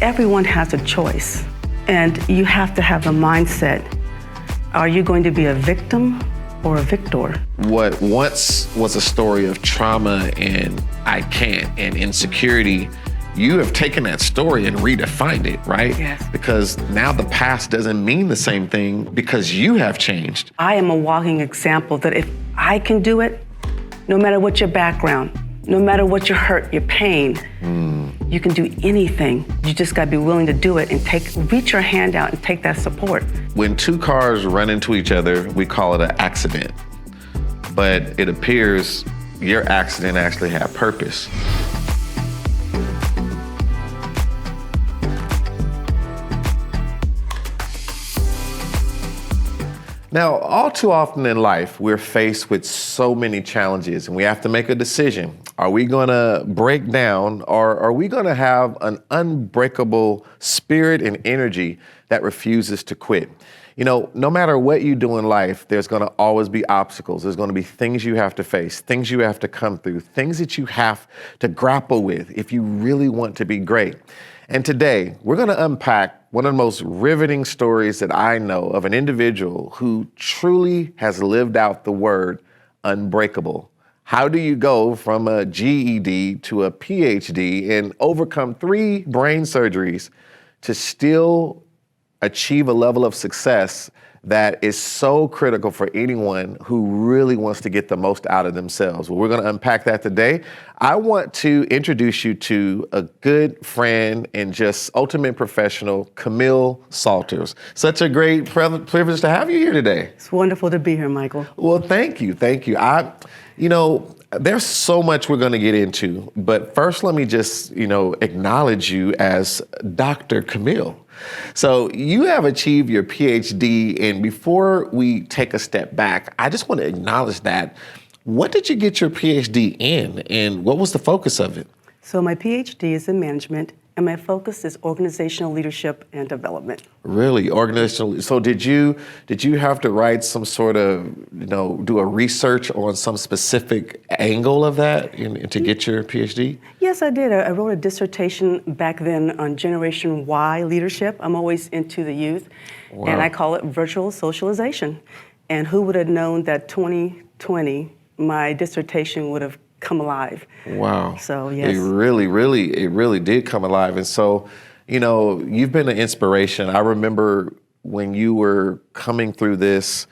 everyone has a choice, and you have to have the mindset, are you going to be a victim or a victor? What once was a story of trauma and I can't and insecurity, you have taken that story and redefined it, right? Yes. Because now the past doesn't mean the same thing because you have changed. I am a walking example that if I can do it, no matter what your background, no matter what your hurt, your pain, you can do anything. You just gotta be willing to do it and reach your hand out and take that support. When two cars run into each other, we call it an accident. But it appears your accident actually had purpose. Now, all too often in life, we're faced with so many challenges and we have to make a decision. Are we gonna break down or are we gonna have an unbreakable spirit and energy that refuses to quit? You know, no matter what you do in life, there's gonna always be obstacles. There's gonna be things you have to face, things you have to come through, things that you have to grapple with if you really want to be great. And today, we're gonna unpack one of the most riveting stories that I know of an individual who truly has lived out the word unbreakable. How do you go from a GED to a PhD and overcome 3 brain surgeries to still achieve a level of success that is so critical for anyone who really wants to get the most out of themselves? Well, we're gonna unpack that today. I want to introduce you to a good friend and just ultimate professional, Camille Salter. Such a great privilege to have you here today. It's wonderful to be here, Michael. Well, thank you. There's so much we're gonna get into, but first let me just, acknowledge you as Dr. Camille. So you have achieved your PhD, and before we take a step back, I just want to acknowledge that. What did you get your PhD in, and what was the focus of it? So my PhD is in management, and my focus is organizational leadership and development. Really, organizational. So did you have to write some sort of, do a research on some specific angle of that to get your PhD? Yes, I did. I wrote a dissertation back then on Generation Y leadership. I'm always into the youth, Wow. And I call it virtual socialization. And who would have known that 2020, my dissertation would have come alive. Wow. So, yes. It really did come alive. And so, you've been an inspiration. I remember when you were coming through this,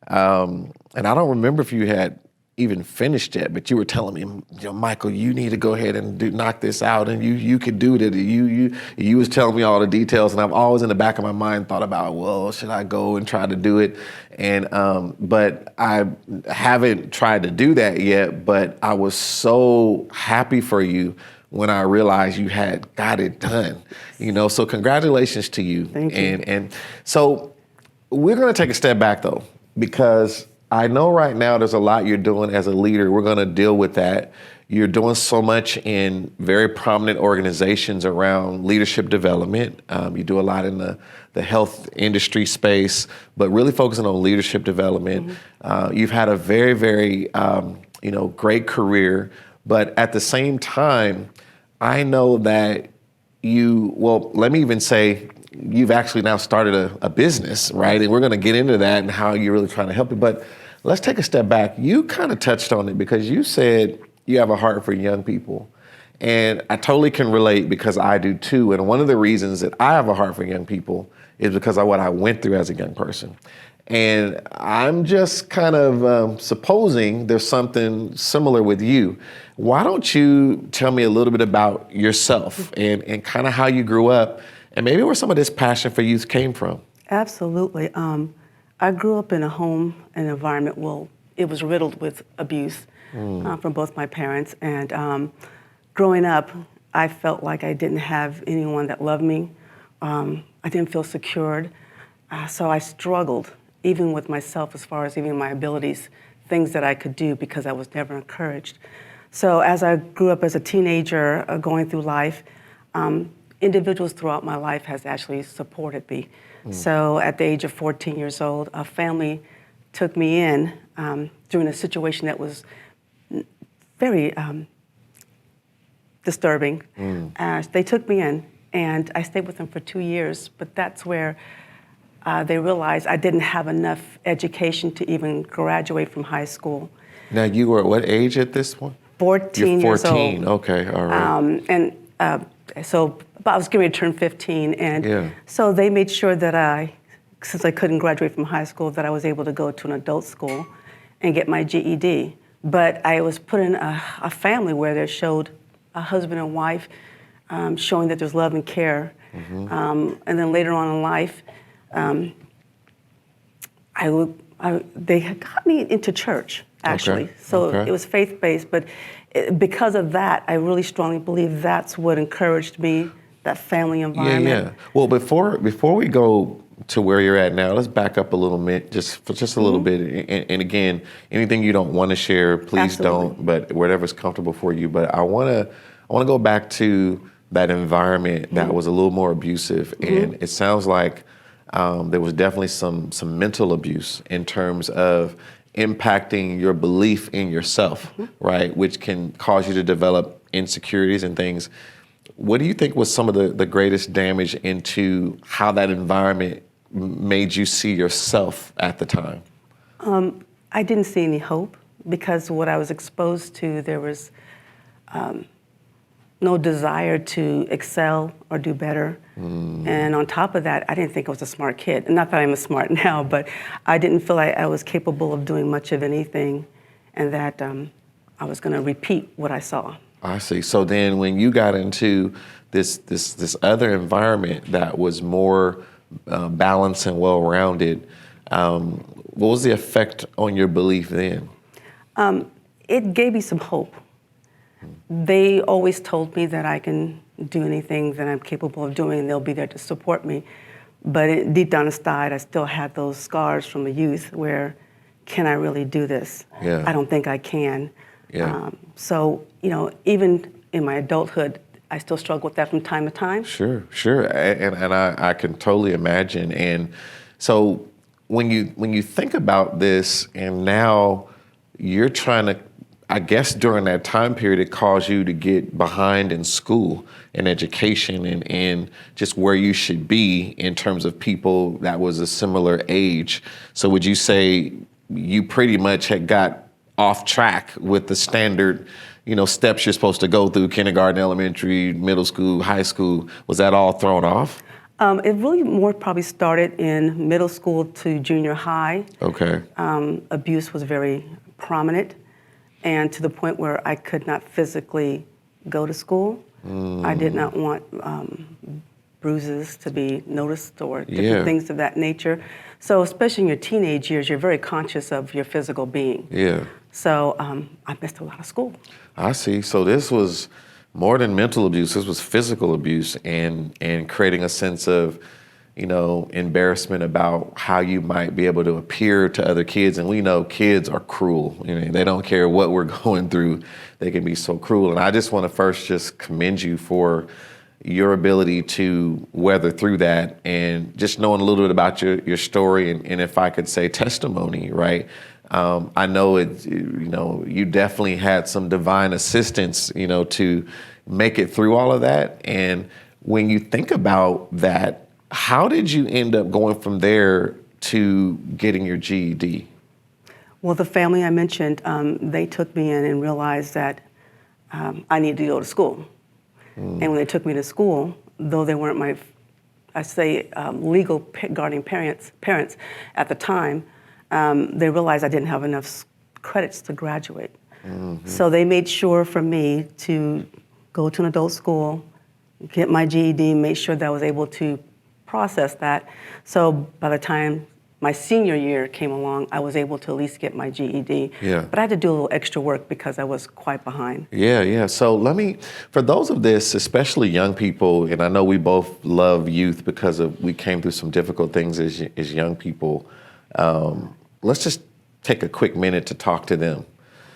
and I don't remember if you had even finished yet, but you were telling me, Michael, you need to go ahead and knock this out, and you could do it. You was telling me all the details, and I've always in the back of my mind thought about, well, should I go and try to do it? And but I haven't tried to do that yet. But I was so happy for you when I realized you had got it done. So congratulations to you. Thank you. And so we're going to take a step back though, because I know right now there's a lot you're doing as a leader. We're going to deal with that. You're doing so much in very prominent organizations around leadership development. You do a lot in the health industry space, but really focusing on leadership development. You've had a very, very, great career, but at the same time, I know that let me even say, you've actually now started a business, right? And we're going to get into that and how you're really trying to help it. But let's take a step back. You kind of touched on it because you said you have a heart for young people. And I totally can relate because I do too. And one of the reasons that I have a heart for young people is because of what I went through as a young person. And I'm just kind of supposing there's something similar with you. Why don't you tell me a little bit about yourself and kind of how you grew up and maybe where some of this passion for youth came from? Absolutely. I grew up in a home, an environment, it was riddled with abuse from both my parents. And growing up, I felt like I didn't have anyone that loved me. I didn't feel secured. So I struggled, even with myself, as far as even my abilities, things that I could do because I was never encouraged. So as I grew up as a teenager, going through life, individuals throughout my life has actually supported me. So at the age of 14 years old, a family took me in during a situation that was very disturbing. They took me in and I stayed with them for 2 years, but that's where they realized I didn't have enough education to even graduate from high school. Now, you were at what age at this point? 14 You're years 14, old. okay, all right. So I was getting ready to turn 15, and Yeah. so they made sure that since I couldn't graduate from high school, that I was able to go to an adult school and get my GED. But I was put in a family where they showed a husband and wife showing that there's love and care. And then later on in life, they had got me into church, actually. Okay. So Okay. it was faith-based, but because of that, I really strongly believe that's what encouraged me, that family environment. Yeah. Well, before we go to where you're at now, let's back up a little bit, just a little bit. And again, anything you don't want to share, please Absolutely. don't. But whatever's comfortable for you. But I want to go back to that environment that was a little more abusive, and it sounds like there was definitely some mental abuse in terms of impacting your belief in yourself, right? Which can cause you to develop insecurities and things. What do you think was some of the greatest damage into how that environment made you see yourself at the time? I didn't see any hope because what I was exposed to, there was no desire to excel or do better. And on top of that, I didn't think I was a smart kid. Not that I'm a smart now, but I didn't feel like I was capable of doing much of anything, and that I was going to repeat what I saw. I see. So then when you got into this other environment that was more balanced and well-rounded, what was the effect on your belief then? It gave me some hope. They always told me that I can do anything that I'm capable of doing, and they'll be there to support me. But deep down inside, I still had those scars from the youth where, can I really do this? Yeah. I don't think I can. Yeah. So, even in my adulthood, I still struggle with that from time to time. Sure. And I can totally imagine. And so when you think about this, and now you're trying to, I guess during that time period, it caused you to get behind in school and education and just where you should be in terms of people that was a similar age. So would you say you pretty much had got off track with the standard, steps you're supposed to go through, kindergarten, elementary, middle school, high school? Was that all thrown off? It really more probably started in middle school to junior high. Okay. Abuse was very prominent, and to the point where I could not physically go to school. I did not want bruises to be noticed or different things of that nature. So especially in your teenage years, you're very conscious of your physical being. Yeah. So I missed a lot of school. I see. So this was more than mental abuse. This was physical abuse and creating a sense of, embarrassment about how you might be able to appear to other kids. And we know kids are cruel. They don't care what we're going through. They can be so cruel. And I just want to first just commend you for your ability to weather through that and just knowing a little bit about your story and if I could say testimony, right? I know you definitely had some divine assistance, to make it through all of that. And when you think about that, how did you end up going from there to getting your GED? Well, the family I mentioned, they took me in and realized that I needed to go to school. And when they took me to school, though they weren't my, legal guardian parents at the time, they realized I didn't have enough credits to graduate. So they made sure for me to go to an adult school, get my GED, make sure that I was able to process that. So by the time my senior year came along, I was able to at least get my GED. Yeah. But I had to do a little extra work because I was quite behind. Yeah. So for those of this, especially young people, and I know we both love youth because we came through some difficult things as young people. Let's just take a quick minute to talk to them.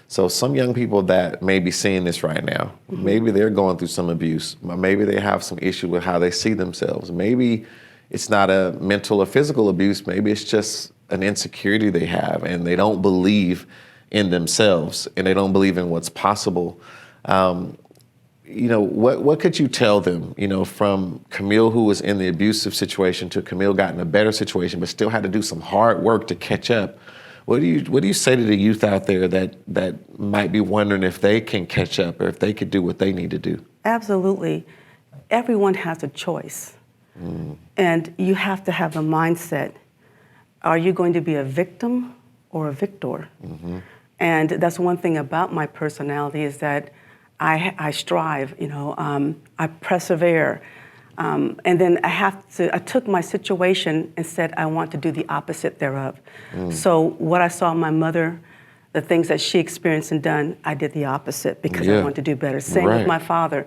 So some young people that may be seeing this right now, maybe they're going through some abuse. Maybe they have some issue with how they see themselves. Maybe it's not a mental or physical abuse. Maybe it's just an insecurity they have and they don't believe in themselves and they don't believe in what's possible. what could you tell them, from Camille, who was in the abusive situation, to Camille got in a better situation, but still had to do some hard work to catch up? What do you say to the youth out there that might be wondering if they can catch up or if they could do what they need to do? Absolutely. Everyone has a choice. And you have to have the mindset, are you going to be a victim or a victor? And that's one thing about my personality is that I strive, I persevere. And then I took my situation and said, I want to do the opposite thereof. So what I saw my mother, the things that she experienced and done, I did the opposite because I wanted to do better. Same with my father.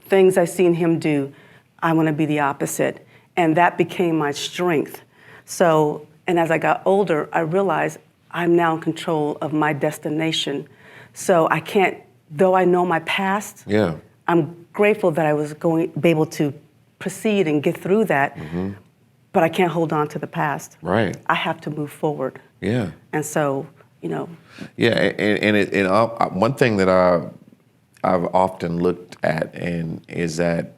Things I seen him do, I want to be the opposite. And that became my strength. So, and as I got older, I realized I'm now in control of my destination. So I can't, though I know my past, I'm grateful that I was be able to proceed and get through that, but I can't hold on to the past. Right. I have to move forward. Yeah. And so, Yeah, and one thing that I've often looked at is that,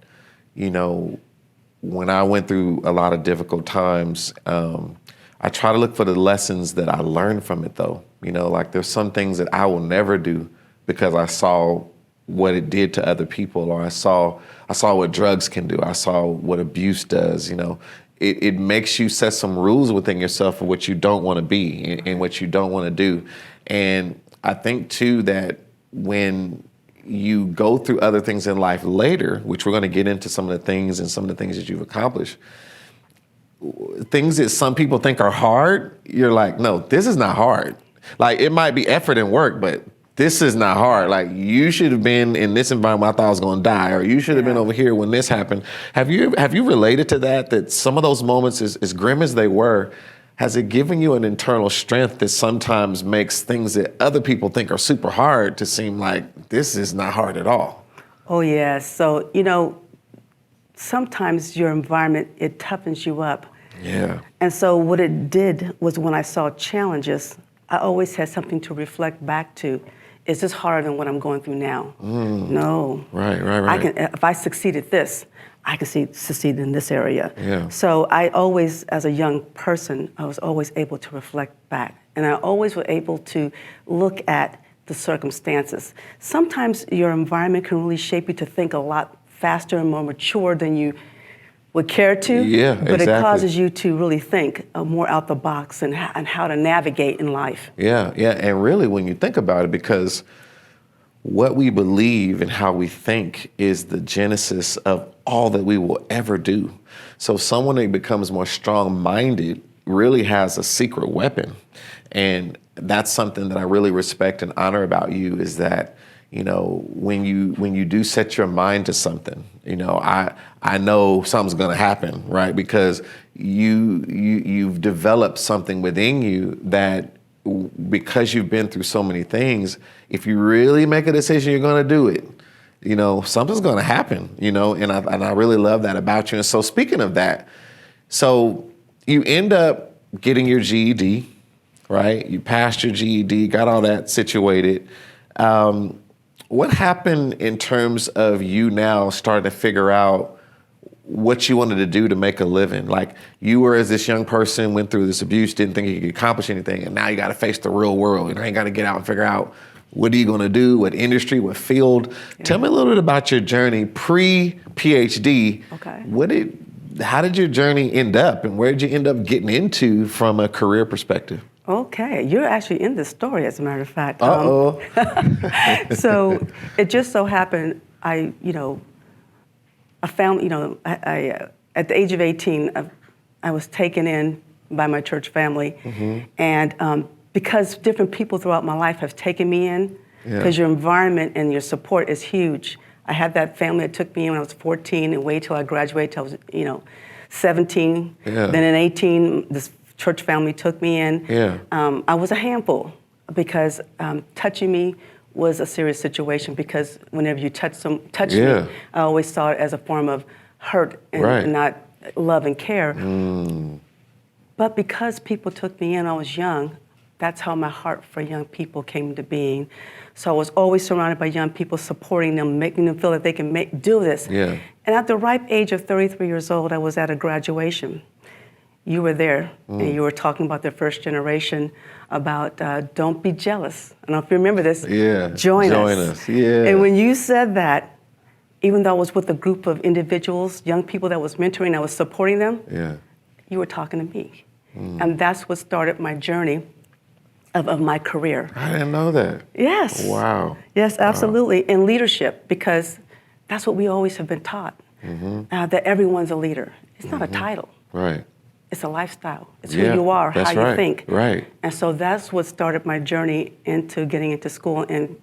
when I went through a lot of difficult times, I try to look for the lessons that I learned from it, though. Like there's some things that I will never do because I saw what it did to other people, or I saw what drugs can do. I saw what abuse does. It makes you set some rules within yourself of what you don't want to be and what you don't want to do. And I think too that when you go through other things in life later, which we're going to get into some of the things that you've accomplished, things that some people think are hard, you're like, no, this is not hard. Like it might be effort and work, but this is not hard. Like you should have been in this environment, I thought I was going to die, or you should have been over here when this happened. Have you related to that some of those moments, as grim as they were, has it given you an internal strength that sometimes makes things that other people think are super hard to seem like this is not hard at all? Oh, yes. So, sometimes your environment, it toughens you up. Yeah. And so what it did was when I saw challenges, I always had something to reflect back to. Is this harder than what I'm going through now? No. Right. If I succeeded this, I can succeed in this area. Yeah. So I always, as a young person, I was always able to reflect back. And I always was able to look at the circumstances. Sometimes your environment can really shape you to think a lot faster and more mature than you would care to. Yeah, but exactly. It causes you to really think more out the box and how to navigate in life. Yeah. And really, when you think about it, because what we believe and how we think is the genesis of all that we will ever do. So someone that becomes more strong-minded really has a secret weapon. And that's something that I really respect and honor about you, is that, when you do set your mind to something, I know something's going to happen, right? Because you've developed something within you that, because you've been through so many things, if you really make a decision, you're going to do it. Something's going to happen, and I really love that about you. And so speaking of that, so you end up getting your GED, right? You passed your GED, got all that situated. What happened in terms of you now starting to figure out what you wanted to do to make a living? Like you were, as this young person, went through this abuse, didn't think you could accomplish anything, and now you got to face the real world. You got to get out and figure out what are you going to do, what industry, what field. Yeah. Tell me a little bit about your journey pre-PhD. Okay. How did your journey end up, and where did you end up getting into from a career perspective? Okay, you're actually in this story, as a matter of fact. Uh-oh. So it just so happened, I found, at the age of 18, I was taken in by my church family. And because different people throughout my life have taken me in, because your environment and your support is huge. I had that family that took me in when I was 14 and waited till I graduated till I was, 17. Then at 18, this church family took me in. I was a handful because touching me was a serious situation, because whenever you touch me, I always saw it as a form of hurt and not love and care. But because people took me in, I was young, That's how my heart for young people came to being. So I was always surrounded by young people, supporting them, making them feel that they can do this. Yeah. And at the ripe age of 33 years old, I was at a graduation. You were there, and you were talking about the first generation, about don't be jealous. I don't know if you remember this. Yeah. Join us. Yeah. And when you said that, even though I was with a group of individuals, young people that was mentoring, I was supporting them, you were talking to me. And that's what started my journey of my career. I didn't know that. Yes. Wow. Yes, absolutely. Wow. And leadership, because that's what we always have been taught, that everyone's a leader. It's not a title. Right. It's a lifestyle. It's who you are, how you think. Right. And so that's what started my journey into getting into school and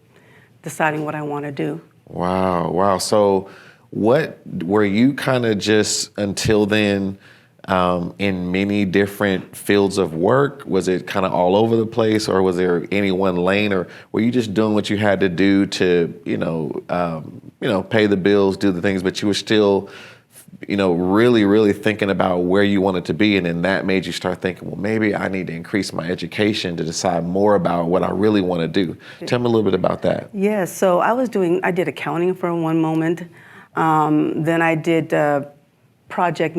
deciding what I want to do. Wow, wow. So what were you kind of just until then in many different fields of work? Was it kind of all over the place, or was there any one lane, or were you just doing what you had to do to, pay the bills, do the things, but you were still, really, really thinking about where you wanted to be, and then that made you start thinking, well, maybe I need to increase my education to decide more about what I really want to do. Tell me a little bit about that. Yeah, so I did accounting for one moment. Then I did project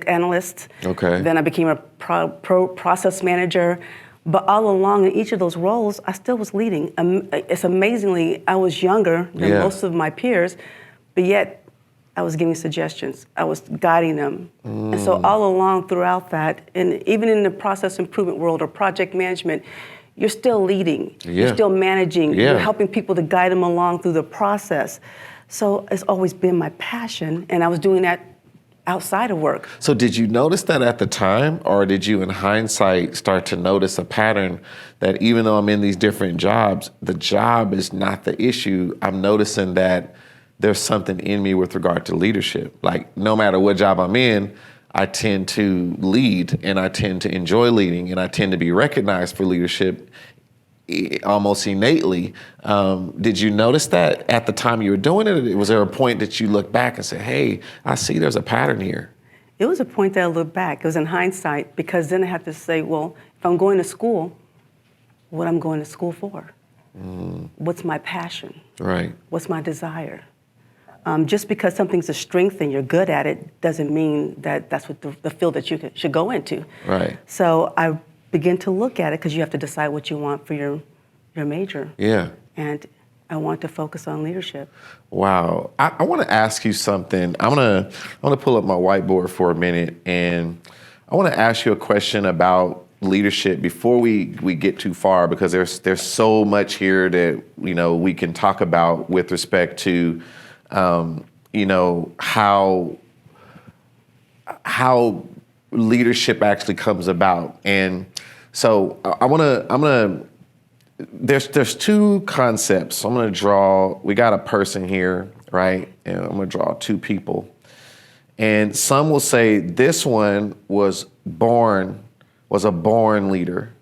analyst. Okay. Then I became a process manager. But all along in each of those roles, I still was leading. It's amazingly, I was younger than most of my peers, but yet I was giving suggestions. I was guiding them. And so all along throughout that, and even in the process improvement world or project management, you're still leading. You're still managing. You're helping people to guide them along through the process. So it's always been my passion, and I was doing that outside of work. So did you notice that at the time, or did you in hindsight start to notice a pattern that even though I'm in these different jobs, the job is not the issue? I'm noticing that there's something in me with regard to leadership. Like, no matter what job I'm in, I tend to lead, and I tend to enjoy leading, and I tend to be recognized for leadership almost innately. Did you notice that at the time you were doing it? Was there a point that you look back and say, hey, I see there's a pattern here? It was a point that I looked back. It was in hindsight, because then I had to say, well, if I'm going to school, what I'm going to school for? What's my passion? Right. What's my desire? Just because something's a strength and you're good at it doesn't mean that that's what the field that you should go into. Right. So I began to look at it, because you have to decide what you want for your major. Yeah. And I want to focus on leadership. Wow. I want to ask you something. I want to pull up my whiteboard for a minute, and I want to ask you a question about leadership before we get too far, because there's so much here that we can talk about with respect to how leadership actually comes about. And so there's two concepts. So I'm going to draw, we got a person here, right? And I'm going to draw two people. And some will say this one was a born leader.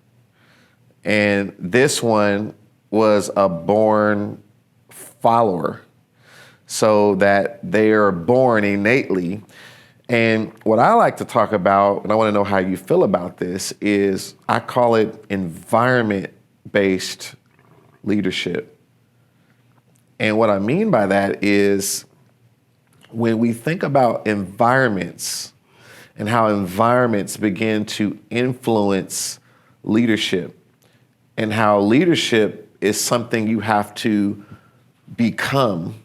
And this one was a born follower. So that they are born innately. And what I like to talk about, and I want to know how you feel about this, is I call it environment-based leadership. And what I mean by that is when we think about environments and how environments begin to influence leadership, and how leadership is something you have to become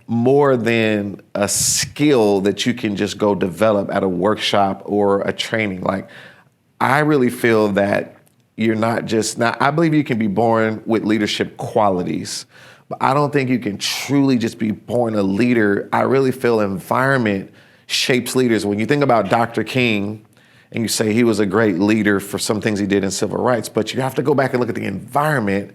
more than a skill that you can just go develop at a workshop or a training. Like, I really feel that you're not just, now I believe you can be born with leadership qualities, but I don't think you can truly just be born a leader. I really feel environment shapes leaders. When you think about Dr. King, and you say he was a great leader for some things he did in civil rights, but you have to go back and look at the environment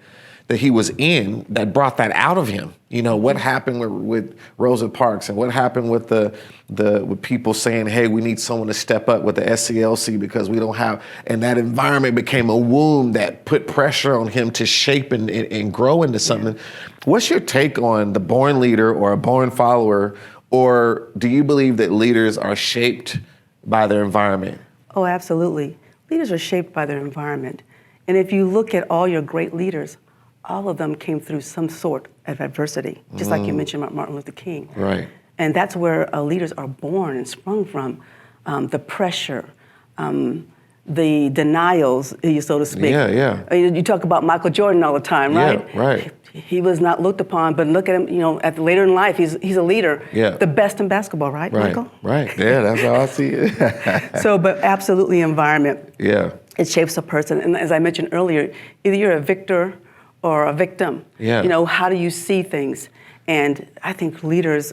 that he was in that brought that out of him. What happened with Rosa Parks, and what happened with with people saying, hey, we need someone to step up with the SCLC because we don't have, and that environment became a womb that put pressure on him to shape and grow into something. Yeah. What's your take on the born leader or a born follower, or do you believe that leaders are shaped by their environment? Oh, absolutely. leaders are shaped by their environment. And if you look at all your great leaders, all of them came through some sort of adversity, just like you mentioned about Martin Luther King. Right. And that's where leaders are born and sprung from. The pressure, the denials, so to speak. Yeah. You talk about Michael Jordan all the time, right? Yeah, right. He was not looked upon, but look at him, later in life, he's a leader. Yeah. The best in basketball, right, Michael? Right. Yeah, that's how I see it. So, but absolutely environment. Yeah. It shapes a person. And as I mentioned earlier, either you're a victor or a victim. Yeah. How do you see things? And I think leaders,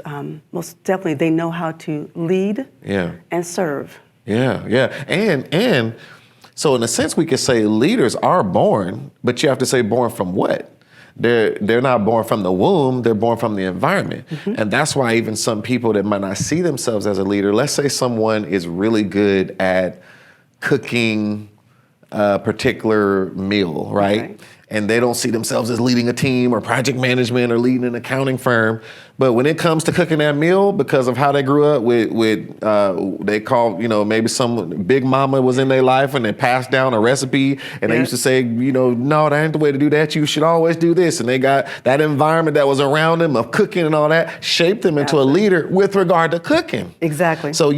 most definitely, they know how to lead and serve. Yeah. And so in a sense, we could say leaders are born, but you have to say born from what? They're not born from the womb, they're born from the environment. Mm-hmm. And that's why even some people that might not see themselves as a leader, let's say someone is really good at cooking a particular meal, right? And they don't see themselves as leading a team or project management or leading an accounting firm. But when it comes to cooking that meal, because of how they grew up with they call, maybe some big mama was in their life and they passed down a recipe and they used to say, no, that ain't the way to do that. You should always do this. And they got that environment that was around them of cooking and all that shaped them into a leader with regard to cooking. Exactly. So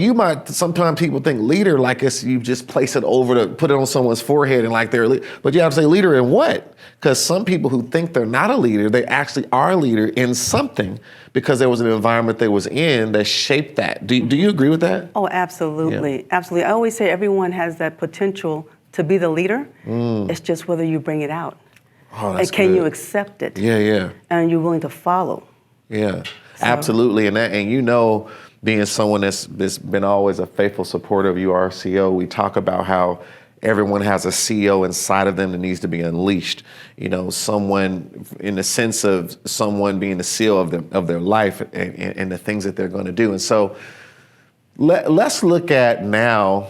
sometimes people think leader like you just place it put it on someone's forehead and like they're a leader. But you have to say leader in what? Because some people who think they're not a leader, they actually are a leader in something because there was an environment they was in that shaped that. Do you agree with that? Oh, absolutely. Yeah. Absolutely. I always say everyone has that potential to be the leader. It's just whether you bring it out. Oh, that's and can good. you accept it? Yeah. And you're willing to follow. Yeah, absolutely. And being someone that's been always a faithful supporter of you, our CEO, we talk about how everyone has a CEO inside of them that needs to be unleashed. Someone in the sense of someone being the CEO of their life and the things that they're going to do. And so let's look at now,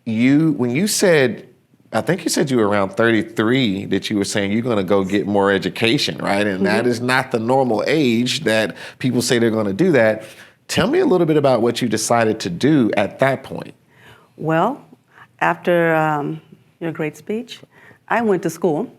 when you said, I think you said you were around 33, that you were saying you're going to go get more education, right? And that is not the normal age that people say they're going to do that. Tell me a little bit about what you decided to do at that point. Well, after your great speech, I went to school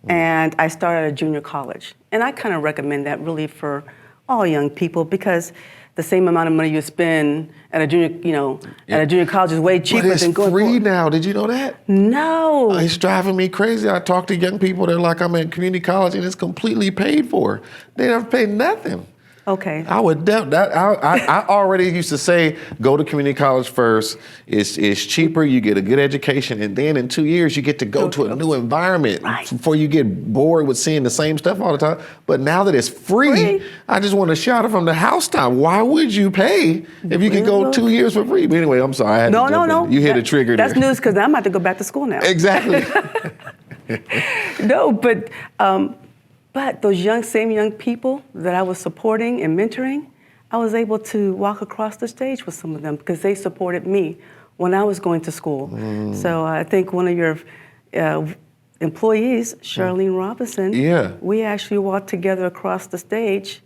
and I started a junior college. And I kind of recommend that really for all young people because the same amount of money you spend at a junior college is way cheaper than going. But it's free now. Did you know that? No. It's driving me crazy. I talk to young people. They're like, I'm at community college and it's completely paid for. They never pay nothing. Okay. I would doubt that. I already used to say, go to community college first. It's cheaper. You get a good education, and then in 2 years you get to go to a new environment before you get bored with seeing the same stuff all the time. But now that it's free, I just want to shout it from the housetop. Why would you pay if you could go 2 years for free? But anyway, I'm sorry. I had to jump in. You hit a trigger there. That's news because I'm about to go back to school now. Exactly. No, but those same young people that I was supporting and mentoring, I was able to walk across the stage with some of them because they supported me when I was going to school. So I think one of your employees, Charlene Robinson, we actually walked together across the stage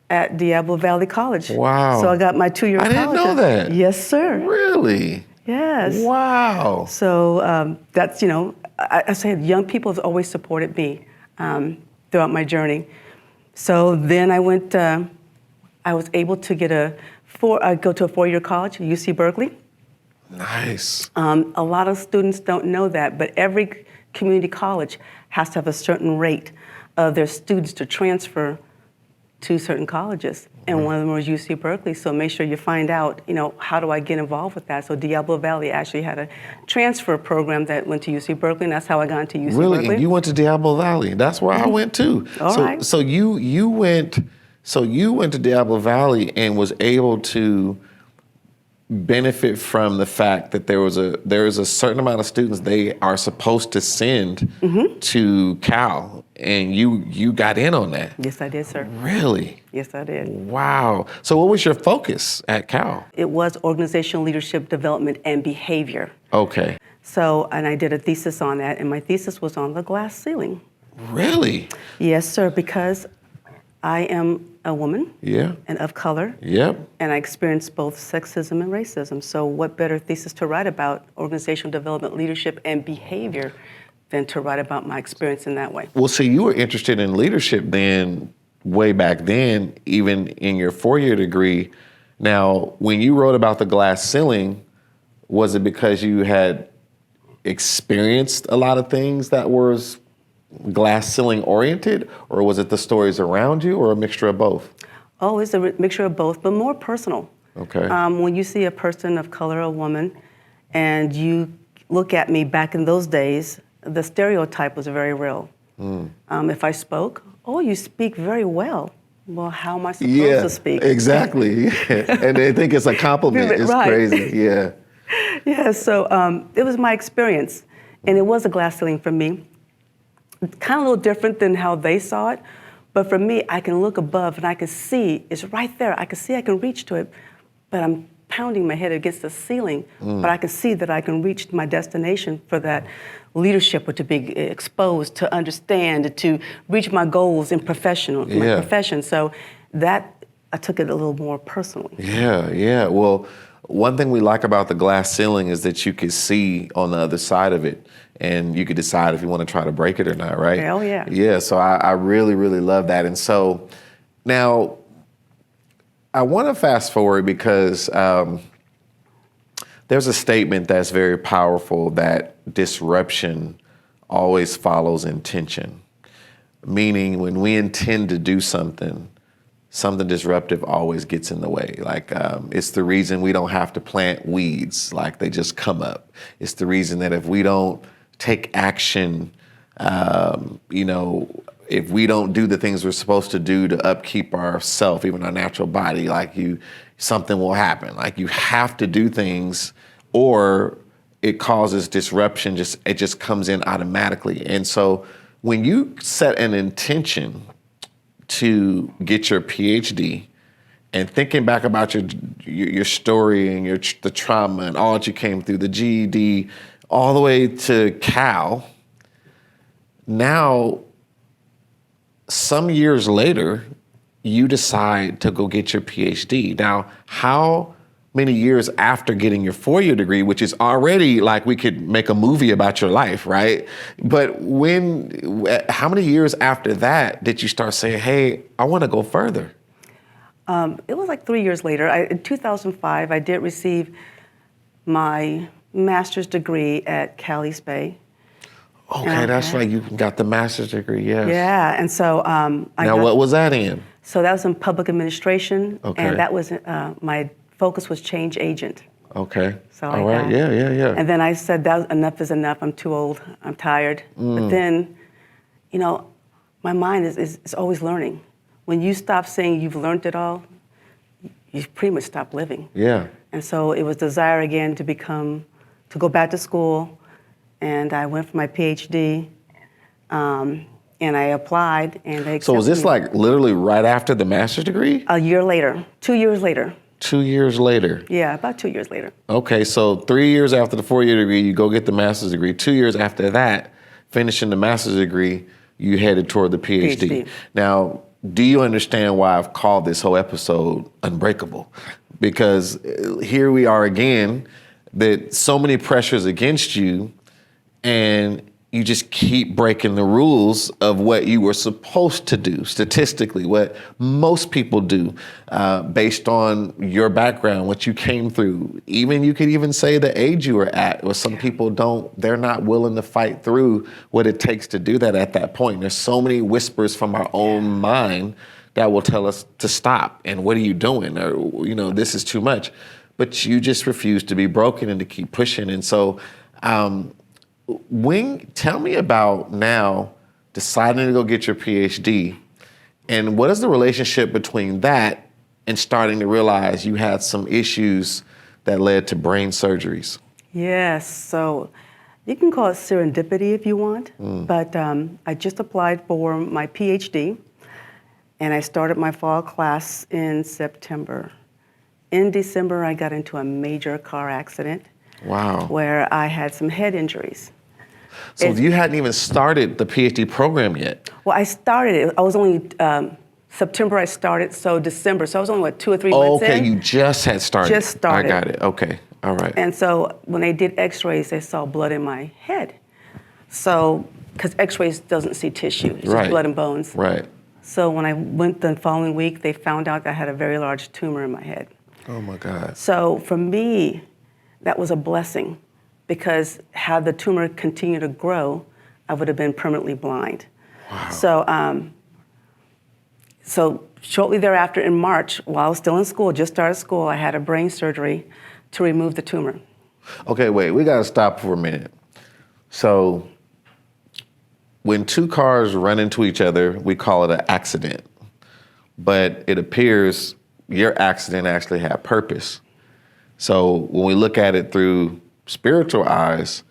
at Diablo Valley College. Wow. So I got my 2-year college. I didn't know that. Yes, sir. Really? Yes. Wow. So that's, I say young people have always supported me throughout my journey. So then I went, I was able to go to a 4-year college, UC Berkeley. Nice. A lot of students don't know that, but every community college has to have a certain rate of their students to transfer to certain colleges. And one of them was UC Berkeley, so make sure you find out, how do I get involved with that? So Diablo Valley actually had a transfer program that went to UC Berkeley, and that's how I got into UC Berkeley. Really? And you went to Diablo Valley? That's where I went too. Right. So you went to Diablo Valley and was able to benefit from the fact that there is a certain amount of students they are supposed to send to Cal, and you got in on that. Yes, I did, sir. Really? Yes, I did. Wow. So what was your focus at Cal? It was organizational leadership development and behavior. Okay. So, and I did a thesis on that, and my thesis was on the glass ceiling. Really? Yes, sir, because I am a woman Yeah. and of color, Yep. and I experienced both sexism and racism. So what better thesis to write about organizational development, leadership, and behavior than to write about my experience in that way? Well, see, you were interested in leadership then, way back then, even in your 4-year degree. Now, when you wrote about the glass ceiling, was it because you had experienced a lot of things that was glass ceiling oriented, or was it the stories around you, or a mixture of both? Oh, it's a mixture of both, but more personal. Okay. When you see a person of color, a woman, and you look at me back in those days, the stereotype was very real. If I spoke, oh, you speak very well. Well, how am I supposed to speak? Exactly. And they think it's a compliment. It's Right. crazy. Yeah. Yeah, so it was my experience, and it was a glass ceiling for me. Kind of a little different than how they saw it, but for me, I can look above and I can see it's right there. I can see I can reach to it, but I'm pounding my head against the ceiling. But I can see that I can reach my destination for that leadership, or to be exposed, to understand, to reach my goals in my profession. So that I took it a little more personally. Yeah, yeah. Well, one thing we like about the glass ceiling is that you can see on the other side of it, and you could decide if you want to try to break it or not, right? Oh, yeah. Yeah, so I really, really love that. And so now I want to fast forward because there's a statement that's very powerful that disruption always follows intention. Meaning when we intend to do something, something disruptive always gets in the way. Like it's the reason we don't have to plant weeds, like they just come up. It's the reason that if we don't take action, if we don't do the things we're supposed to do to upkeep ourself, even our natural body, something will happen. Like you have to do things, or it causes disruption. It just comes in automatically. And so when you set an intention to get your PhD, and thinking back about your story and the trauma and all that you came through, the GED, all the way to Cal, now, some years later, you decide to go get your PhD. Now, how many years after getting your 4-year degree, which is already like we could make a movie about your life, right? But how many years after that did you start saying, hey, I want to go further? It was like 3 years later. In 2005, I did receive my master's degree at Cal East Bay. Okay, that's right. You got the master's degree, yes. Yeah, and so what was that in? So that was in public administration, Okay. and that was my focus was change agent. Okay. So all right. Yeah. And then I said that enough is enough. I'm too old. I'm tired. But then, my mind is always learning. When you stop saying you've learned it all, you pretty much stop living. Yeah. And so it was desire again to go back to school. And I went for my PhD, and I applied, and they accepted So was this me. like literally right after the master's degree? A year later, 2 years later. 2 years later. Yeah, about 2 years later. Okay, so 3 years after the 4-year degree, you go get the master's degree. 2 years after that, finishing the master's degree, you headed toward the PhD. Now, do you understand why I've called this whole episode Unbreakable? Because here we are again, that so many pressures against you, and you just keep breaking the rules of what you were supposed to do statistically, what most people do based on your background, what you came through. You could even say the age you were at, or some people they're not willing to fight through what it takes to do that at that point. There's so many whispers from our own mind that will tell us to stop, and what are you doing? Or, this is too much. But you just refuse to be broken and to keep pushing. And so, tell me about now deciding to go get your PhD, and what is the relationship between that and starting to realize you had some issues that led to brain surgeries? Yes, so you can call it serendipity if you want, but I just applied for my PhD, and I started my fall class in September. In December, I got into a major car accident. Wow. Where I had some head injuries. So you hadn't even started the PhD program yet? Well, I started it. I was only September I started, so December. So I was only, what, 2 or 3 months in? Okay, you just had started. Just started. I got it. Okay, all right. And so when they did x-rays, they saw blood in my head. So, because x-rays doesn't see tissue, it's just blood and bones. Right. So when I went the following week, they found out that I had a very large tumor in my head. Oh my God. So for me, that was a blessing, because had the tumor continued to grow, I would have been permanently blind. Wow. So shortly thereafter, in March, while I was still in school, just started school, I had a brain surgery to remove the tumor. Okay, wait, we gotta stop for a minute. So when two cars run into each other, we call it an accident. But it appears your accident actually had purpose. So when we look at it through spiritual eyes,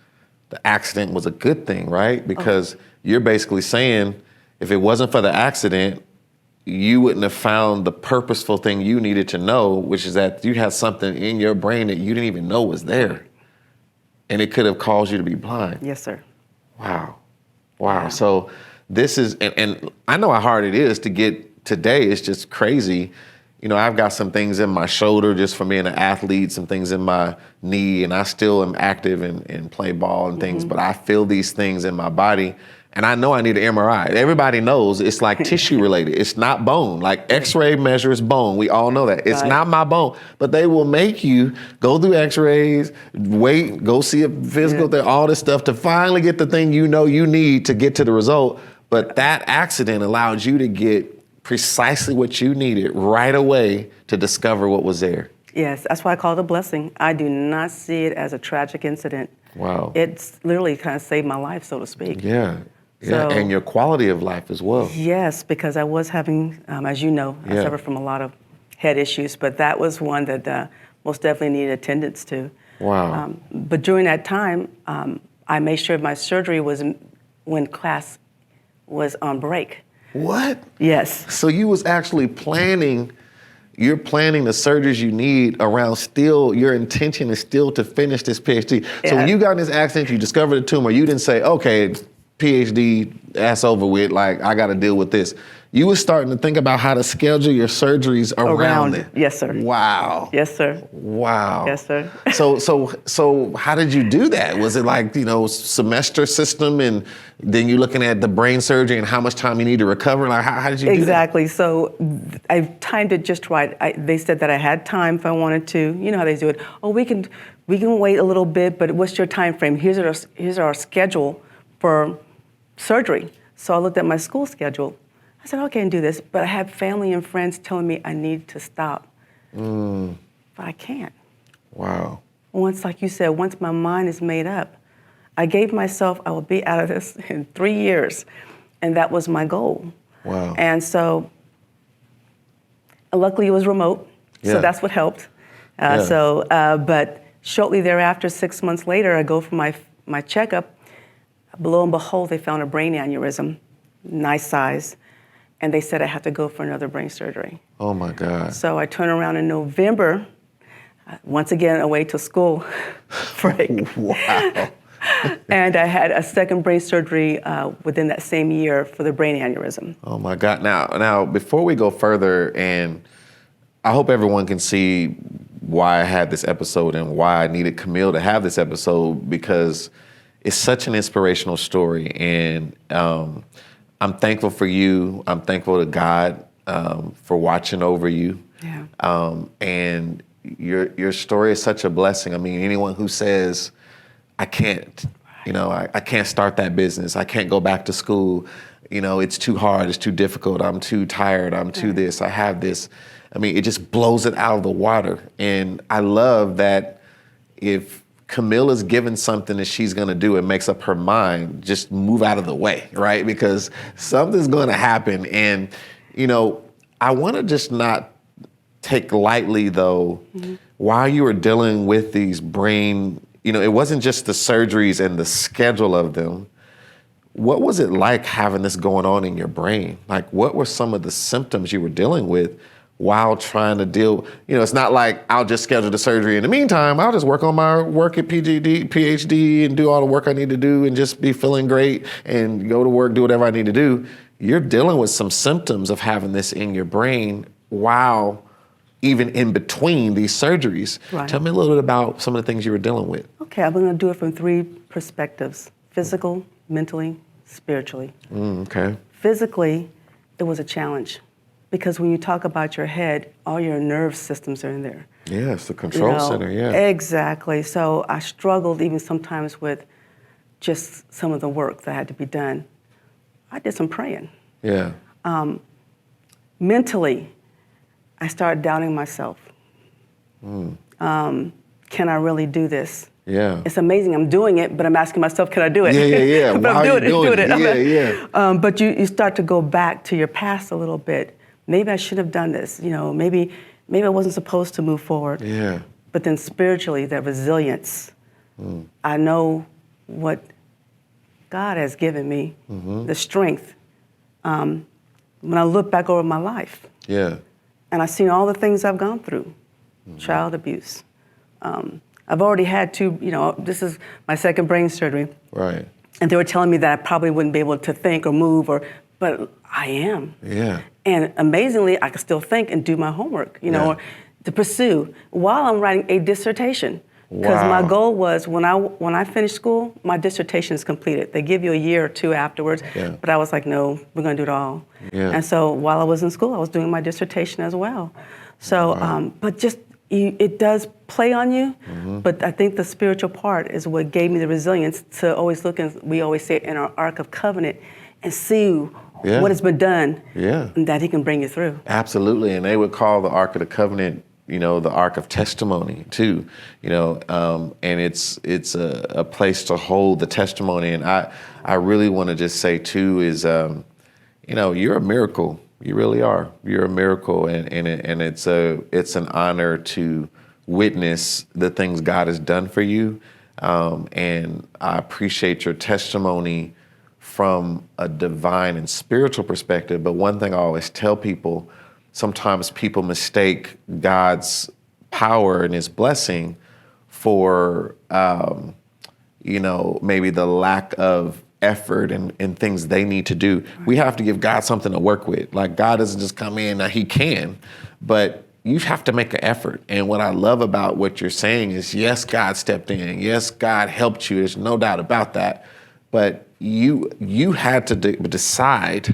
the accident was a good thing, right? Because you're basically saying, if it wasn't for the accident, you wouldn't have found the purposeful thing you needed to know, which is that you had something in your brain that you didn't even know was there. And it could have caused you to be blind. Yes, sir. Wow. Wow. So this is, and I know how hard it is to get today. It's just crazy. You know, I've got some things in my shoulder just from being an athlete, some things in my knee, and I still am active and play ball and things, but I feel these things in my body. And I know I need an MRI. Everybody knows it's like tissue related. It's not bone. Like X-ray measures bone. We all know that. It's not my bone. But they will make you go through X-rays, wait, go see a physical therapist, all this stuff to finally get the thing you know you need to get to the result. But that accident allowed you to get precisely what you needed right away to discover what was there. Yes, that's why I call it a blessing. I do not see it as a tragic incident. Wow. It's literally kind of saved my life, so to speak. Yeah. Yeah, So, and your quality of life as well. Yes, because I was having, as you know, I suffer from a lot of head issues, but that was one that most definitely needed attendance to. Wow. But during that time, I made sure my surgery was when class was on break. What? Yes. So you was actually planning, you're planning the surgeries you need around still, your intention is still to finish this PhD. So when you got in this accident, you discovered a tumor, you didn't say, okay, PhD, that's over with, like, I got to deal with this. You were starting to think about how to schedule your surgeries around it. Yes, sir. Wow. Yes, sir. Wow. Yes, sir. So how did you do that? Was it like, semester system, and then you're looking at the brain surgery and how much time you need to recover? Like, how did you do that? Exactly. So I timed it just right. They said that I had time if I wanted to. You know how they do it. Oh, we can wait a little bit, but what's your time frame? Here's our schedule for surgery. So I looked at my school schedule. I said, okay, I can do this, but I had family and friends telling me I need to stop. But I can't. Wow. Once, like you said, once my mind is made up, I gave myself, I will be out of this in 3 years. And that was my goal. Wow. And so, luckily it was remote, so that's what helped. But shortly thereafter, 6 months later, I go for my checkup. Lo and behold, they found a brain aneurysm, nice size, and they said I had to go for another brain surgery. Oh my God. So I turned around in November, once again away to school break. Wow. And I had a second brain surgery within that same year for the brain aneurysm. Oh my God. Now, before we go further, and I hope everyone can see why I had this episode and why I needed Camille to have this episode, because it's such an inspirational story, and I'm thankful for you. I'm thankful to God for watching over you. Yeah. And your story is such a blessing. I mean, anyone who says, I can't, I can't start that business, I can't go back to school, it's too hard, it's too difficult, I'm too tired, I'm too this, I have this. I mean, it just blows it out of the water. And I love that if Camille is given something that she's gonna do and makes up her mind, just move out of the way, right? Because something's gonna happen. And, I wanna just not take lightly though, while you were dealing with these brain, it wasn't just the surgeries and the schedule of them. What was it like having this going on in your brain? Like, what were some of the symptoms you were dealing with while trying to deal, it's not like I'll just schedule the surgery. In the meantime, I'll just work on my work at PhD and do all the work I need to do and just be feeling great and go to work, do whatever I need to do. you're dealing with some symptoms of having this in your brain while even in between these surgeries. Right. Tell me a little bit about some of the things you were dealing with. Okay, I'm going to do it from 3 perspectives: physical, mentally, spiritually. Okay. Physically, it was a challenge because when you talk about your head, all your nerve systems are in there. Yeah, it's the control center, yeah. Exactly. So I struggled even sometimes with just some of the work that had to be done. I did some praying. Yeah. Mentally, I started doubting myself. Can I really do this? Yeah. It's amazing. I'm doing it, but I'm asking myself, can I do it? Yeah. But Why I'm are you doing it? Yeah. But you start to go back to your past a little bit. Maybe I should have done this. Maybe I wasn't supposed to move forward. Yeah. But then spiritually, that resilience, I know what God has given me, the strength. When I look back over my life, Yeah. and I've seen all the things I've gone through, child abuse. I've already had 2, this is my 2nd brain surgery. Right. And they were telling me that I probably wouldn't be able to think or move, but I am. Yeah. And amazingly, I can still think and do my homework, or to pursue while I'm writing a dissertation. Because my goal was when I finish school, my dissertation is completed. They give you a year or 2 afterwards, but I was like, no, we're going to do it all. Yeah. And so while I was in school, I was doing my dissertation as well. So, but just it does play on you, but I think the spiritual part is what gave me the resilience to always look, and we always say it in our Ark of Covenant, and see what has been done, and that He can bring you through. Absolutely, and they would call the Ark of the Covenant, the Ark of Testimony too, and it's a place to hold the testimony. And I really want to just say too is, you're a miracle. You really are. You're a miracle, and it's an honor to witness the things God has done for you, and I appreciate your testimony from a divine and spiritual perspective. But one thing I always tell people, sometimes people mistake God's power and His blessing for, maybe the lack of effort and things they need to do. We have to give God something to work with. Like, God doesn't just come in. Now, He can, but you have to make an effort. And what I love about what you're saying is, yes, God stepped in. Yes, God helped you. There's no doubt about that. But you had to decide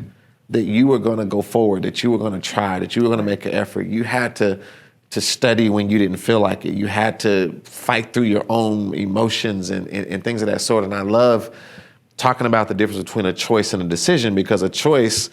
that you were going to go forward, that you were going to try, that you were going to make an effort. You had to study when you didn't feel like it. You had to fight through your own emotions and things of that sort. And I love talking about the difference between a choice and a decision, because a choice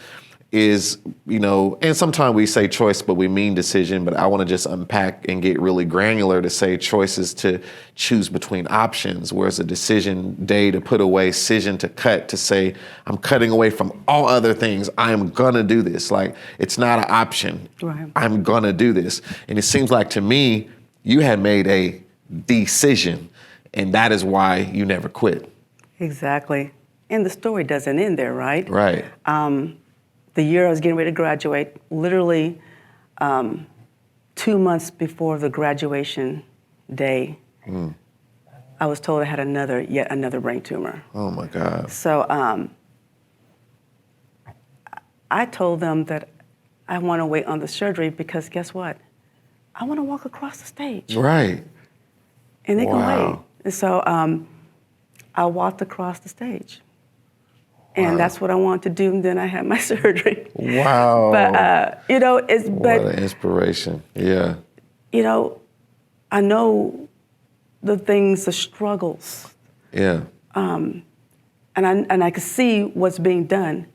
is, and sometimes we say choice, but we mean decision, but I want to just unpack and get really granular to say choice is to choose between options, whereas a decision, day to put away, decision to cut, to say, I'm cutting away from all other things. I am going to do this. Like, it's not an option. Right. I'm going to do this. And it seems like to me, you had made a decision, and that is why you never quit. Exactly. And the story doesn't end there, right? Right. The year I was getting ready to graduate, literally 2 months before the graduation day, I was told I had yet another brain tumor. Oh my God. So I told them that I want to wait on the surgery because guess what? I want to walk across the stage. Right. And they can wait. And so I walked across the stage. And that's what I wanted to do, and then I had my surgery. Wow. But, what an inspiration, yeah. I know the struggles. Yeah. And I could see what's being done.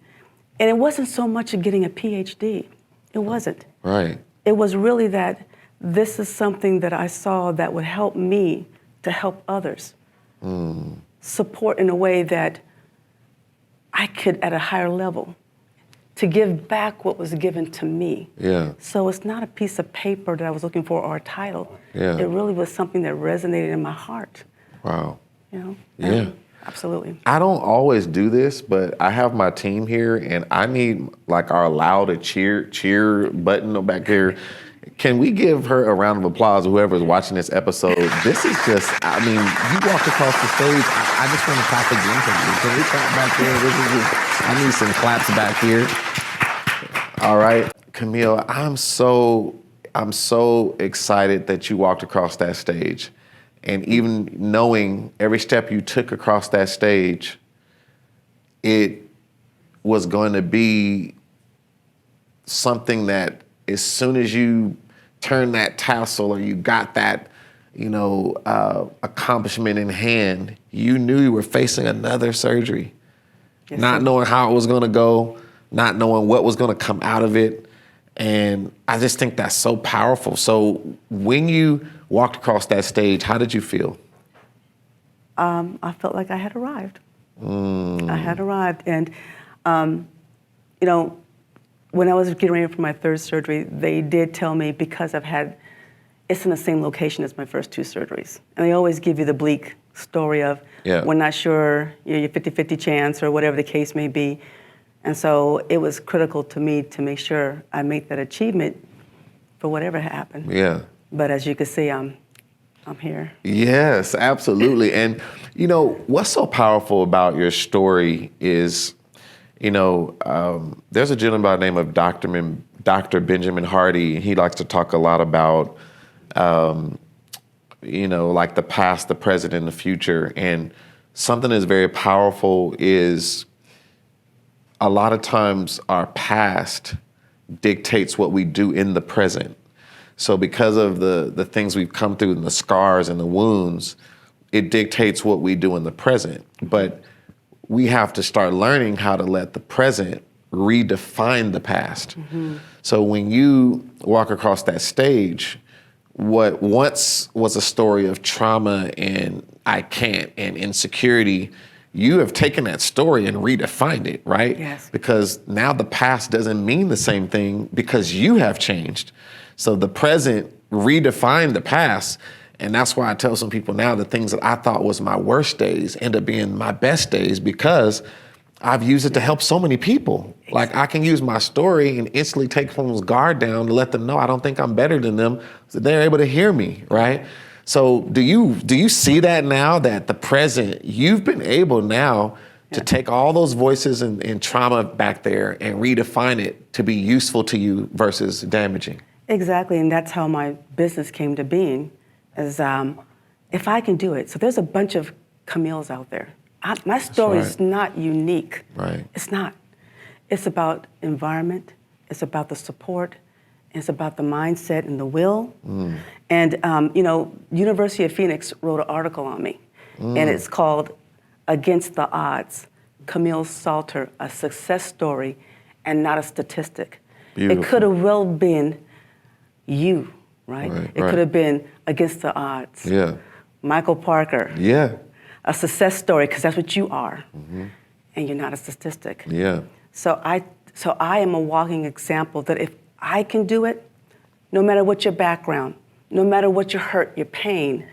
And it wasn't so much of getting a PhD. It wasn't. Right. It was really that this is something that I saw that would help me to help others. Support in a way that I could, at a higher level, to give back what was given to me. Yeah. So it's not a piece of paper that I was looking for or a title. Yeah. It really was something that resonated in my heart. Wow. Yeah. Absolutely. I don't always do this, but I have my team here, and I need like our loud cheer button back here. Can we give her a round of applause, whoever's watching this episode? This is just, I mean, you walked across the stage. I just want to clap again for you. Can we clap back there? I need some claps back here. All right, Camille, I'm so excited that you walked across that stage. And even knowing every step you took across that stage, it was going to be something that as soon as you turned that tassel or you got that, accomplishment in hand, you knew you were facing another surgery. Yes, not knowing how it was going to go, not knowing what was going to come out of it. And I just think that's so powerful. So when you walked across that stage, how did you feel? I felt like I had arrived. I had arrived. And, when I was getting ready for my third surgery, they did tell me, because it's in the same location as my first two surgeries. And they always give you the bleak story of, we're not sure, your 50-50 chance or whatever the case may be. And so it was critical to me to make sure I make that achievement for whatever happened. Yeah. But as you can see, I'm here. Yes, absolutely. And, what's so powerful about your story is, there's a gentleman by the name of Dr. Benjamin Hardy. He likes to talk a lot about, like the past, the present, and the future. And something that's very powerful is a lot of times our past dictates what we do in the present. So because of the things we've come through and the scars and the wounds, it dictates what we do in the present. But we have to start learning how to let the present redefine the past. Mm-hmm. So when you walk across that stage, what once was a story of trauma and I can't and insecurity, you have taken that story and redefined it, right? Yes. Because now the past doesn't mean the same thing because you have changed. So the present redefined the past. And that's why I tell some people now the things that I thought was my worst days end up being my best days because I've used it to help so many people. Exactly. Like I can use my story and instantly take someone's guard down to let them know I don't think I'm better than them, so they're able to hear me, right? So do you see that now, that the present, you've been able now to take all those voices and trauma back there and redefine it to be useful to you versus damaging? Exactly, and that's how my business came to being, is if I can do it. So there's a bunch of Camilles out there. My story is not unique. Right. It's not. It's about environment. It's about the support. It's about the mindset and the will. Mm. And, University of Phoenix wrote an article on me, and it's called Against the Odds, Camille Salter, a success story and not a statistic. Beautiful. It could have well been you, right? It could have been Against the Odds. Yeah. Michael Parker. Yeah. A success story, because that's what you are, and you're not a statistic. Yeah. So I am a walking example that if I can do it, no matter what your background, no matter what your hurt, your pain,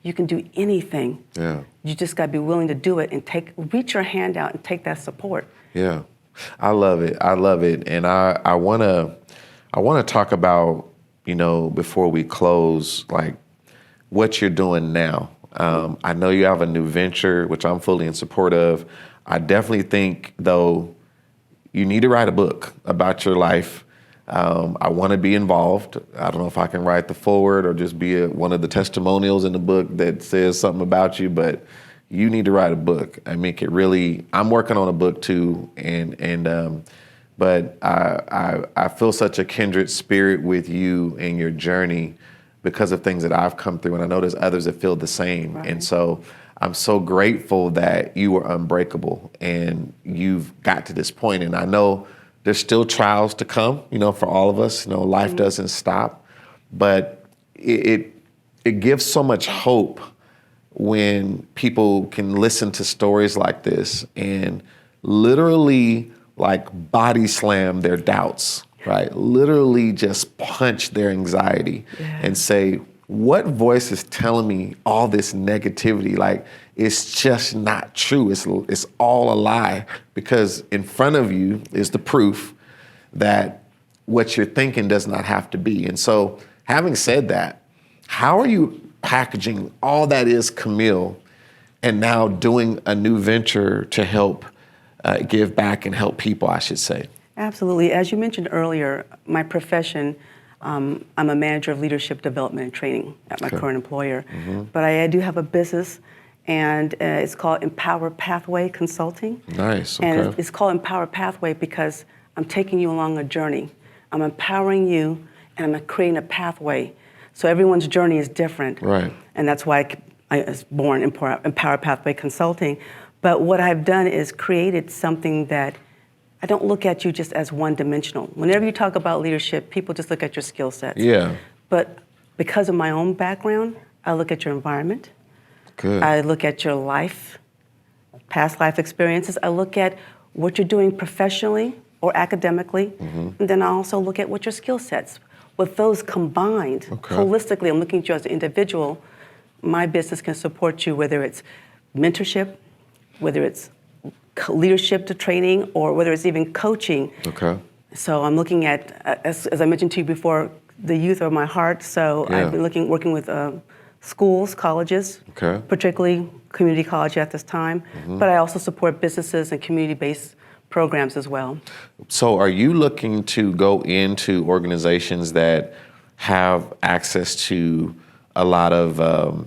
you can do anything. Yeah. You just got to be willing to do it and reach your hand out and take that support. Yeah. I love it. I love it. And I want to talk about, before we close, like what you're doing now. I know you have a new venture, which I'm fully in support of. I definitely think, though, you need to write a book about your life. I want to be involved. I don't know if I can write the foreword or just be one of the testimonials in the book that says something about you, but you need to write a book. I mean, I'm working on a book too, but I feel such a kindred spirit with you and your journey because of things that I've come through, and I know there's others that feel the same. Right. And so I'm so grateful that you were unbreakable and you've got to this point. And I know there's still trials to come, for all of us. Life doesn't stop, but it gives so much hope when people can listen to stories like this and literally like body slam their doubts. Right, literally just punch their anxiety and say, what voice is telling me all this negativity? Like, it's just not true. It's all a lie, because in front of you is the proof that what you're thinking does not have to be. And so, having said that, how are you packaging all that is Camille and now doing a new venture to help give back and help people, I should say? Absolutely. As you mentioned earlier, my profession, I'm a manager of leadership development and training at my current employer. But I do have a business, and it's called Empower Pathway Consulting. Nice. Okay. And it's called Empower Pathway because I'm taking you along a journey. I'm empowering you, and I'm creating a pathway. So everyone's journey is different. Right. And that's why I was born Empower Pathway Consulting. But what I've done is created something that I don't look at you just as one-dimensional. Whenever you talk about leadership, people just look at your skill sets. Yeah. But because of my own background, I look at your environment. Good. I look at your life, past life experiences. I look at what you're doing professionally or academically. And then I also look at what your skill sets. With those combined, holistically, I'm looking at you as an individual. My business can support you, whether it's mentorship, whether it's leadership to training, or whether it's even coaching. Okay. So I'm looking at, as I mentioned to you before, the youth are my heart. So I've been working with schools, colleges, particularly community college at this time. But I also support businesses and community-based programs as well. So are you looking to go into organizations that have access to a lot of,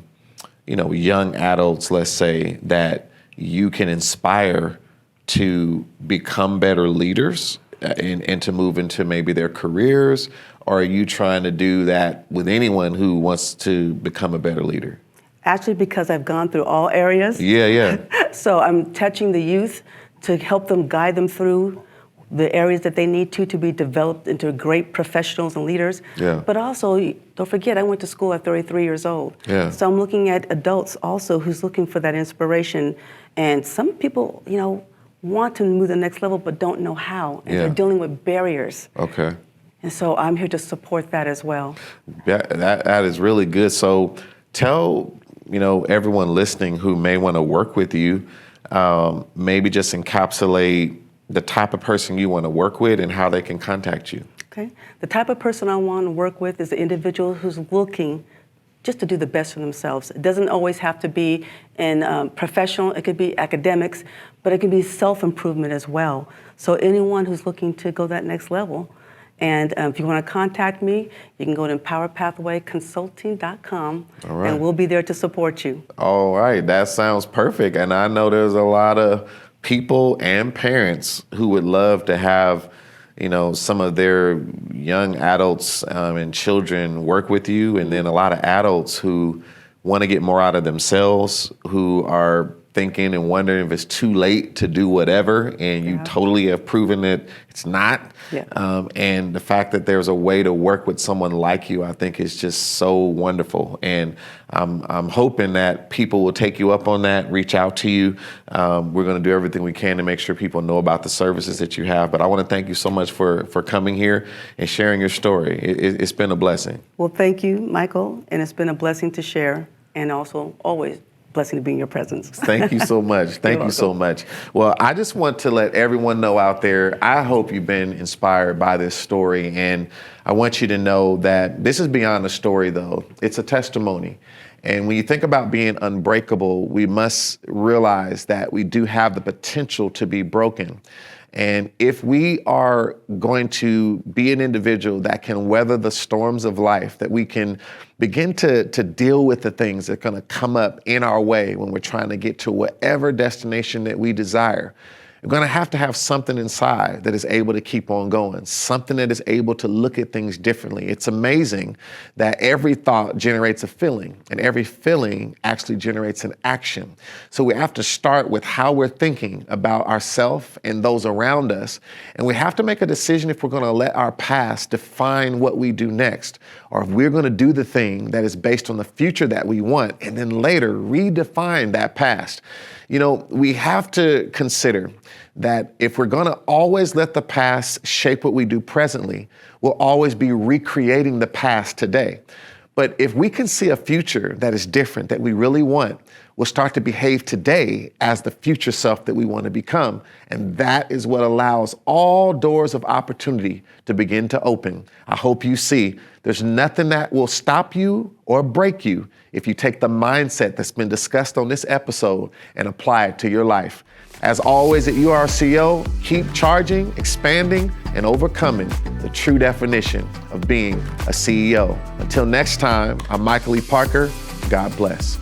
young adults, let's say, that you can inspire to become better leaders and to move into maybe their careers? Or are you trying to do that with anyone who wants to become a better leader? Actually, because I've gone through all areas. Yeah. So I'm touching the youth to help them, guide them through the areas that they need to be developed into great professionals and leaders. Yeah. But also, don't forget, I went to school at 33 years old. Yeah. So I'm looking at adults also who's looking for that inspiration. And some people, want to move to the next level but don't know how. And they're dealing with barriers. Okay. And so I'm here to support that as well. That is really good. So tell, everyone listening who may want to work with you, maybe just encapsulate the type of person you want to work with and how they can contact you. Okay. The type of person I want to work with is the individual who's looking just to do the best for themselves. It doesn't always have to be in professional, it could be academics, but it can be self-improvement as well. So anyone who's looking to go that next level. And if you want to contact me, you can go to empowerpathwayconsulting.com, and we'll be there to support you. All right, that sounds perfect. And I know there's a lot of people and parents who would love to have, some of their young adults and children work with you, and then a lot of adults who want to get more out of themselves, who are thinking and wondering if it's too late to do whatever, and you totally have proven that it's not. And the fact that there's a way to work with someone like you, I think is just so wonderful. And I'm hoping that people will take you up on that, reach out to you. We're going to do everything we can to make sure people know about the services that you have. But I want to thank you so much for coming here and sharing your story. It's been a blessing. Well, thank you, Michael. And it's been a blessing to share, and also always blessing to be in your presence. Thank you so much. Thank you so much. Well, I just want to let everyone know out there, I hope you've been inspired by this story. And I want you to know that this is beyond a story, though. It's a testimony. And when you think about being unbreakable, we must realize that we do have the potential to be broken. And if we are going to be an individual that can weather the storms of life, that we can begin to deal with the things that are going to come up in our way when we're trying to get to whatever destination that we desire, we're going to have something inside that is able to keep on going, something that is able to look at things differently. It's amazing that every thought generates a feeling, and every feeling actually generates an action. So we have to start with how we're thinking about ourselves and those around us, and we have to make a decision if we're going to let our past define what we do next, or if we're going to do the thing that is based on the future that we want, and then later redefine that past. We have to consider that if we're going to always let the past shape what we do presently, we'll always be recreating the past today. But if we can see a future that is different, that we really want, we'll start to behave today as the future self that we want to become. And that is what allows all doors of opportunity to begin to open. I hope you see there's nothing that will stop you or break you if you take the mindset that's been discussed on this episode and apply it to your life. As always at URCO, keep charging, expanding, and overcoming the true definition of being a CEO. Until next time, I'm Michael E. Parker. God bless.